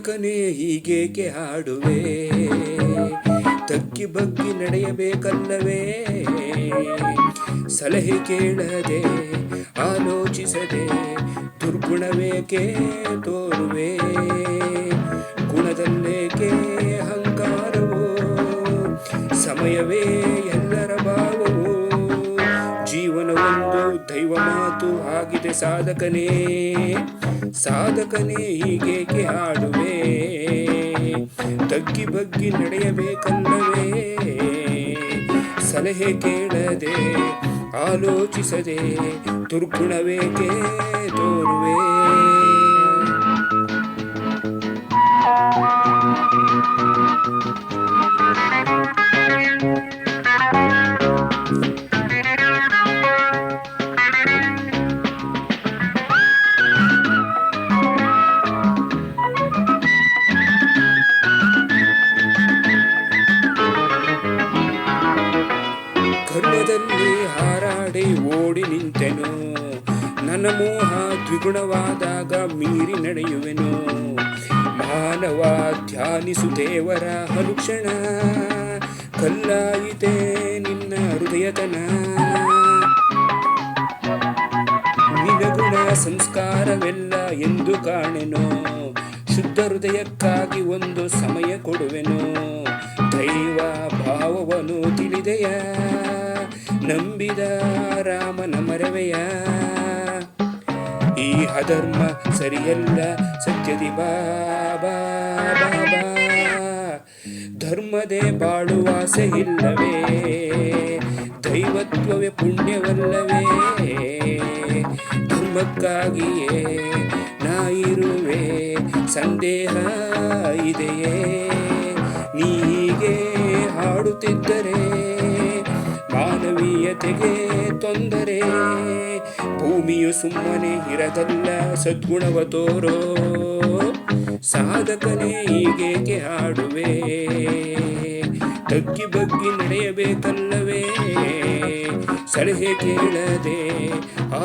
ಸಾಧಕನೇ ಹೀಗೇಕೆ ಹಾಡುವೆ, ತಗ್ಗಿ ಬಗ್ಗಿ ನಡೆಯಬೇಕಲ್ಲವೇ, ಸಲಹೆ ಕೇಳದೆ ಆಲೋಚಿಸದೆ ದುರ್ಗುಣವೇಕೆ ತೋರುವೆ, ಗುಣದಲ್ಲೇಕೆ ಅಹಂಕಾರವೋ, ಸಮಯವೇ ಎಲ್ಲರ ಭಾವವೋ, ಜೀವನವೊಂದು ದೈವ ಮಾತು ಆಗಿದೆ ಸಾಧಕನೇ, ಸಾಧಕನೇ ಹೀಗೇಕೆ ಹಾಡುವೆ, ತಗ್ಗಿ ಬಗ್ಗಿ ನಡೆಯಬೇಕಲ್ಲವೇ, ಸಲಹೆ ಕೇಳದೆ ಆಲೋಚಿಸದೆ ದುರ್ಗುಣವೇಕೆ ತೋರುವೆ. ಕರ್ಮದಲ್ಲಿ ಹಾರಾಡಿ ಓಡಿ ನಿಂತೆನು, ನನ್ನ ಮೋಹ ದ್ವಿಗುಣವಾದಾಗ ಮೀರಿ ನಡೆಯುವೆನು, ಮಾನವ ಧ್ಯಾನಿಸು ದೇವರ ಅನುಕ್ಷಣ, ಕಲ್ಲಾಯಿತೆ ನಿನ್ನ ಹೃದಯತನ, ನಿನಗುಣ ಸಂಸ್ಕಾರವೆಲ್ಲ ಎಂದು ಕಾಣೆನು, ಶುದ್ಧ ಹೃದಯಕ್ಕಾಗಿ ಒಂದು ಸಮಯ ಕೊಡುವೆನು, ದೈವ ಭಾವವನ್ನು ತಿಳಿದೆಯ, ನಂಬಿದ ರಾಮನ ಮರವೆಯ, ಈ ಅಧರ್ಮ ಸರಿಯಲ್ಲ ಸತ್ಯದಿ ಬಾಬಾ ಬಾಬಾ, ಧರ್ಮದೇ ಬಾಳುವಾಸೆ ಇಲ್ಲವೇ, ದೈವತ್ವವೇ ಪುಣ್ಯವಲ್ಲವೇ, ಧರ್ಮಕ್ಕಾಗಿಯೇ ನಾ ಇರುವೆ, ಸಂದೇಹ ಇದೆಯೇ, ನೀಗೆ ಹಾಡುತ್ತಿದ್ದರೆ ಮಾನವೀಯತೆಗೆ ತೊಂದರೆ, ಭೂಮಿಯು ಸುಮ್ಮನೆ ಇರದಲ್ಲ ಸದ್ಗುಣವ ತೋರೋ, ಸಾಧಕನೇ ಹೀಗೇಕೆ ಹಾಡುವೆ, ತಗ್ಗಿ ಬಗ್ಗಿ ನಡೆಯಬೇಕಲ್ಲವೇ, ಸಲಹೆ ಕೇಳದೆ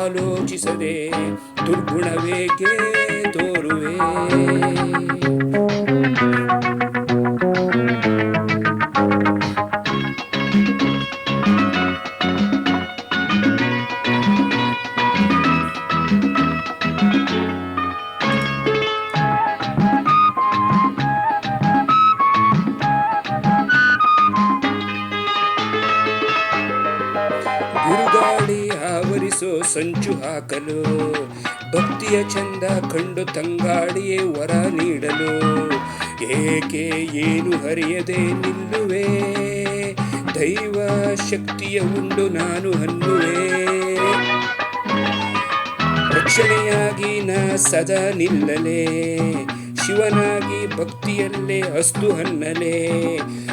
ಆಲೋಚಿಸದೆ ದುರ್ಗುಣವೇಕೆ ತೋರುವೆ. ಬಿರುಗಾಳಿ ಆವರಿಸೋ ಸಂಚು ಹಾಕಲು, ಭಕ್ತಿಯ ಚಂದ ಕಂಡು ತಂಗಾಳಿಯೇ ವರ ನೀಡಲು, ಏಕೆ ಏನು ಹರಿಯದೆ ನಿಲ್ಲುವೆ, ದೈವ ಶಕ್ತಿಯ ಉಂಡು ನಾನು ಅನ್ನುವೆ, ರಕ್ಷಣೆಯಾಗಿ ನಾ ಸದಾ ನಿಲ್ಲಲೇ, ಶಿವನಾಗಿ ಭಕ್ತಿಯಲ್ಲೇ ಅಸ್ತು ಹನ್ನಲೆ,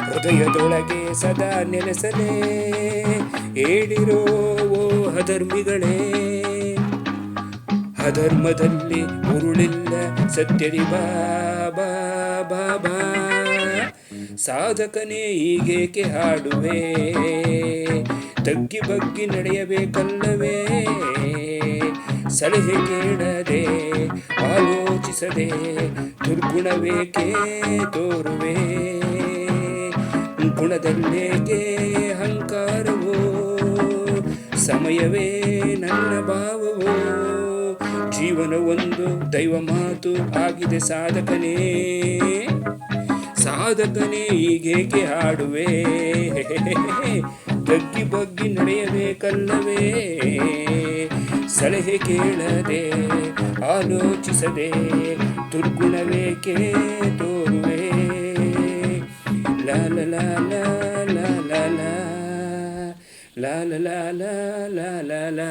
ಹೃದಯದೊಳಗೆ ಸದಾ ನೆಲೆಸಲೇ, ಹೇಳಿರೋ ಓ ಅಧರ್ಮಿಗಳೇ, ಅಧರ್ಮದಲ್ಲಿ ಉರುಳಿಲ್ಲ ಸತ್ಯದಿ ಬಾಬಾ ಬಾಬಾ, ಸಾಧಕನೇ ಹೀಗೇಕೆ ಹಾಡುವೆ, ತಗ್ಗಿ ಬಗ್ಗಿ ನಡೆಯಬೇಕಲ್ಲವೇ, ಸಲಹೆ ಕೇಳದೆ ಆಲೋಚಿಸದೆ ದುರ್ಗುಣವೇಕೆ ತೋರುವೆ, ಗುಣದಲ್ಲೇಕೆ ಅಹಂಕಾರವೋ, ಸಮಯವೇ ನನ್ನ ಭಾವವೋ, ಜೀವನ ಒಂದು ದೈವ ಮಾತು ಆಗಿದೆ ಸಾಧಕನೇ, ಸಾಧಕನೇ ಹೀಗೇಕೆ ಹಾಡುವೆ, ತಗ್ಗಿ ಬಗ್ಗಿ ನಡೆಯಬೇಕಲ್ಲವೇ, ಸಲಹೆ ಕೇಳದೆ ಆಲೋಚಿಸದೆ ದುರ್ಗುಣವೇಕೆ ತೋರುವೆ. ಲಾ ಲಾ ಲಾ ಲಾ ಲಾ ಲಾ ಲಾ ಲಾ ಲಾ ಲಾ ಲಾ ಲಾ ಲಾ.